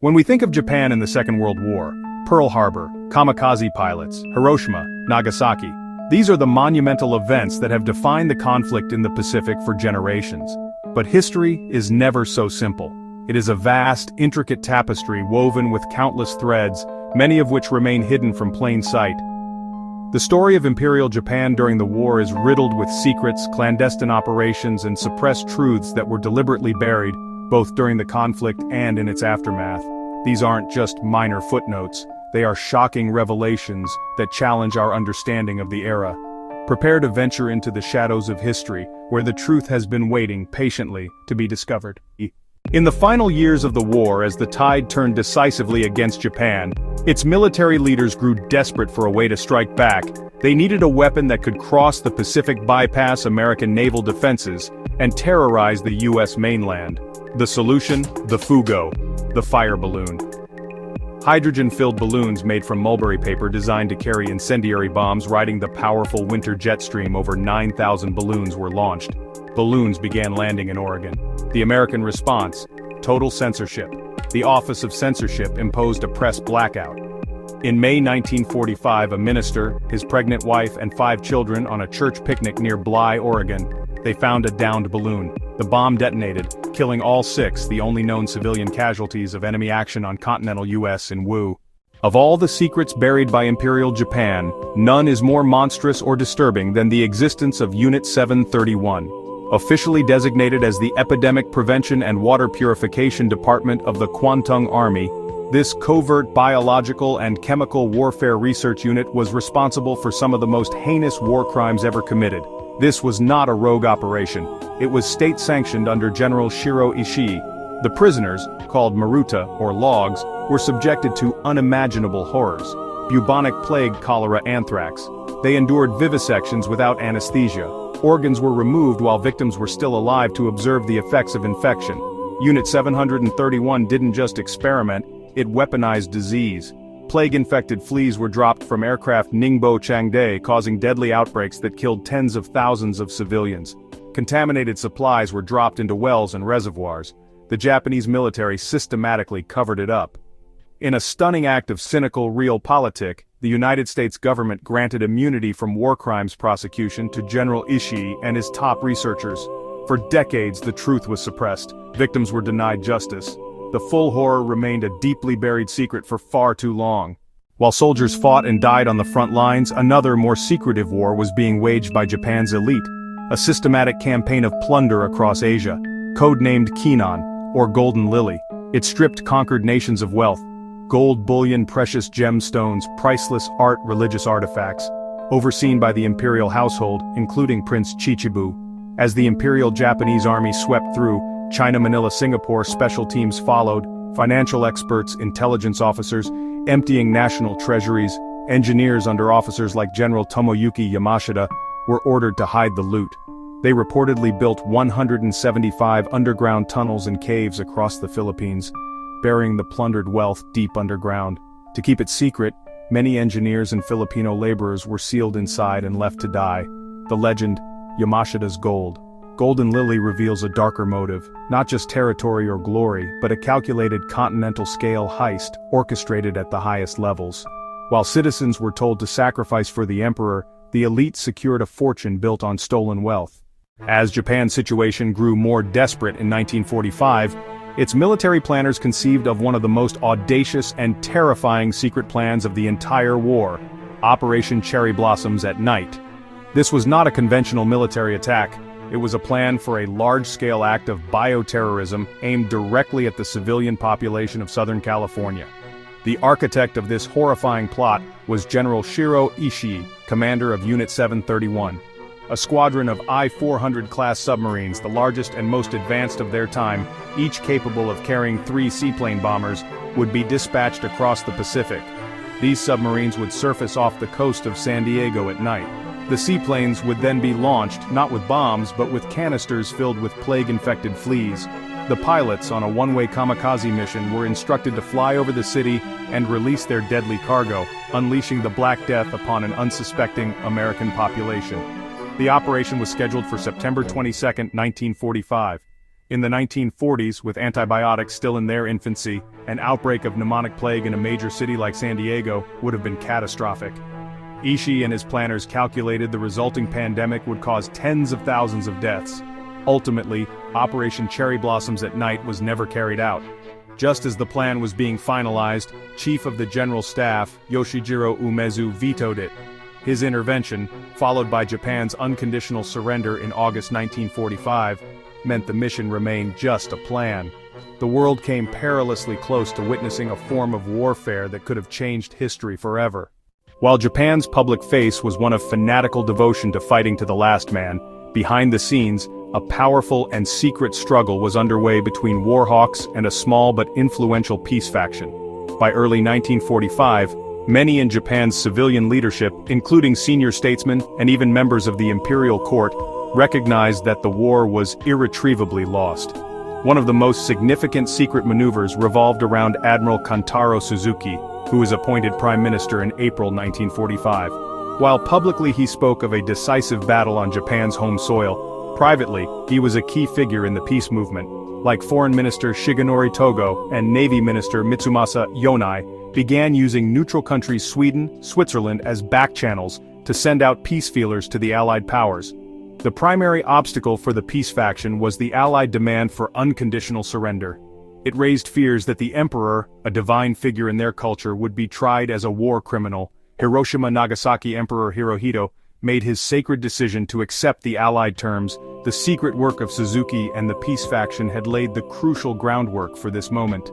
When we think of Japan in the Second World War, Pearl Harbor, kamikaze pilots, Hiroshima, Nagasaki, these are the monumental events that have defined the conflict in the Pacific for generations. But history is never so simple. It is a vast, intricate tapestry woven with countless threads, many of which remain hidden from plain sight. The story of Imperial Japan during the war is riddled with secrets, clandestine operations, and suppressed truths that were deliberately buried, both during the conflict and in its aftermath. These aren't just minor footnotes, they are shocking revelations that challenge our understanding of the era. Prepare to venture into the shadows of history, where the truth has been waiting patiently to be discovered. In the final years of the war, as the tide turned decisively against Japan, its military leaders grew desperate for a way to strike back. They needed a weapon that could cross the Pacific, bypass American naval defenses, and terrorize the U.S. mainland. The solution? The Fugo, the fire balloon. Hydrogen-filled balloons made from mulberry paper designed to carry incendiary bombs riding the powerful winter jet stream. Over 9,000 balloons were launched. Balloons began landing in Oregon. The American response? Total censorship. The Office of Censorship imposed a press blackout. In May 1945, a minister, his pregnant wife, and 5 children on a church picnic near Bly, Oregon, they found a downed balloon. The bomb detonated, killing all 6, the only known civilian casualties of enemy action on continental U.S. in Wu. Of all the secrets buried by Imperial Japan, none is more monstrous or disturbing than the existence of Unit 731. Officially designated as the Epidemic Prevention and Water Purification Department of the Kwantung Army, this covert biological and chemical warfare research unit was responsible for some of the most heinous war crimes ever committed. This was not a rogue operation. It was state-sanctioned under General Shiro Ishii. The prisoners, called maruta or logs, were subjected to unimaginable horrors: bubonic plague, cholera, anthrax. They endured vivisections without anesthesia. Organs were removed while victims were still alive to observe the effects of infection. Unit 731 didn't just experiment, it weaponized disease. Plague-infected fleas were dropped from aircraft Ningbo Changde, causing deadly outbreaks that killed tens of thousands of civilians. Contaminated supplies were dropped into wells and reservoirs. The Japanese military systematically covered it up. In a stunning act of cynical realpolitik, the United States government granted immunity from war crimes prosecution to General Ishii and his top researchers. For decades, the truth was suppressed. Victims were denied justice. The full horror remained a deeply buried secret for far too long. While soldiers fought and died on the front lines, another, more secretive war was being waged by Japan's elite. A systematic campaign of plunder across Asia, codenamed Kinan, or Golden Lily. It stripped conquered nations of wealth. Gold bullion, precious gemstones, priceless art, religious artifacts, overseen by the imperial household, including Prince Chichibu. As the Imperial Japanese Army swept through, China, Manila, Singapore, special teams followed, financial experts, intelligence officers, emptying national treasuries, engineers under officers like General Tomoyuki Yamashita were ordered to hide the loot. They reportedly built 175 underground tunnels and caves across the Philippines, burying the plundered wealth deep underground. To keep it secret, many engineers and Filipino laborers were sealed inside and left to die. The legend, Yamashita's Gold. Golden Lily reveals a darker motive, not just territory or glory, but a calculated continental-scale heist orchestrated at the highest levels. While citizens were told to sacrifice for the emperor, the elite secured a fortune built on stolen wealth. As Japan's situation grew more desperate in 1945, its military planners conceived of one of the most audacious and terrifying secret plans of the entire war: Operation Cherry Blossoms at Night. This was not a conventional military attack. It was a plan for a large-scale act of bioterrorism aimed directly at the civilian population of Southern California. The architect of this horrifying plot was General Shiro Ishii, commander of Unit 731. A squadron of I-400 class submarines, the largest and most advanced of their time, each capable of carrying 3 seaplane bombers, would be dispatched across the Pacific. These submarines would surface off the coast of San Diego at night. The seaplanes would then be launched, not with bombs, but with canisters filled with plague-infected fleas. The pilots on a one-way kamikaze mission were instructed to fly over the city and release their deadly cargo, unleashing the Black Death upon an unsuspecting American population. The operation was scheduled for September 22, 1945. In the 1940s, with antibiotics still in their infancy, an outbreak of pneumonic plague in a major city like San Diego would have been catastrophic. Ishii and his planners calculated the resulting pandemic would cause tens of thousands of deaths. Ultimately, Operation Cherry Blossoms at Night was never carried out. Just as the plan was being finalized, Chief of the General Staff, Yoshijiro Umezu, vetoed it. His intervention, followed by Japan's unconditional surrender in August 1945, meant the mission remained just a plan. The world came perilously close to witnessing a form of warfare that could have changed history forever. While Japan's public face was one of fanatical devotion to fighting to the last man, behind the scenes, a powerful and secret struggle was underway between war hawks and a small but influential peace faction. By early 1945, many in Japan's civilian leadership, including senior statesmen and even members of the imperial court, recognized that the war was irretrievably lost. One of the most significant secret maneuvers revolved around Admiral Kantaro Suzuki, who was appointed prime minister in April 1945. While publicly he spoke of a decisive battle on Japan's home soil, privately, he was a key figure in the peace movement. Like Foreign Minister Shigenori Togo and Navy Minister Mitsumasa Yonai, began using neutral countries Sweden, Switzerland as back channels to send out peace feelers to the Allied powers. The primary obstacle for the peace faction was the Allied demand for unconditional surrender. It raised fears that the Emperor, a divine figure in their culture, would be tried as a war criminal. Hiroshima-Nagasaki Emperor Hirohito made his sacred decision to accept the Allied terms. The secret work of Suzuki and the peace faction had laid the crucial groundwork for this moment.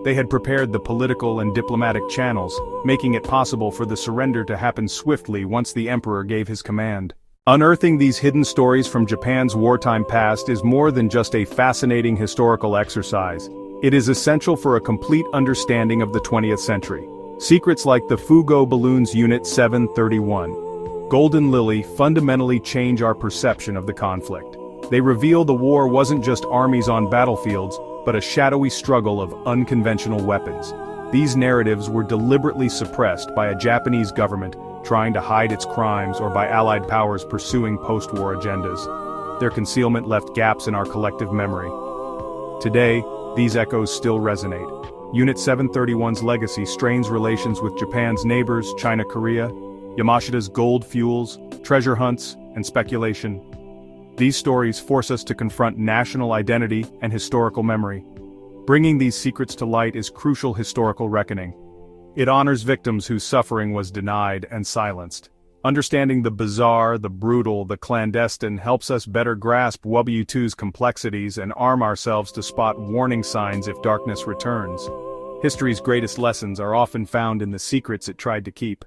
They had prepared the political and diplomatic channels, making it possible for the surrender to happen swiftly once the Emperor gave his command. Unearthing these hidden stories from Japan's wartime past is more than just a fascinating historical exercise. It is essential for a complete understanding of the 20th century. Secrets like the Fugo Balloons Unit 731, Golden Lily fundamentally change our perception of the conflict. They reveal the war wasn't just armies on battlefields, but a shadowy struggle of unconventional weapons. These narratives were deliberately suppressed by a Japanese government trying to hide its crimes or by Allied powers pursuing post-war agendas. Their concealment left gaps in our collective memory. Today, these echoes still resonate. Unit 731's legacy strains relations with Japan's neighbors, China-Korea, Yamashita's gold fuels, treasure hunts, and speculation. These stories force us to confront national identity and historical memory. Bringing these secrets to light is crucial historical reckoning. It honors victims whose suffering was denied and silenced. Understanding the bizarre, the brutal, the clandestine helps us better grasp WW2's complexities and arm ourselves to spot warning signs if darkness returns. History's greatest lessons are often found in the secrets it tried to keep.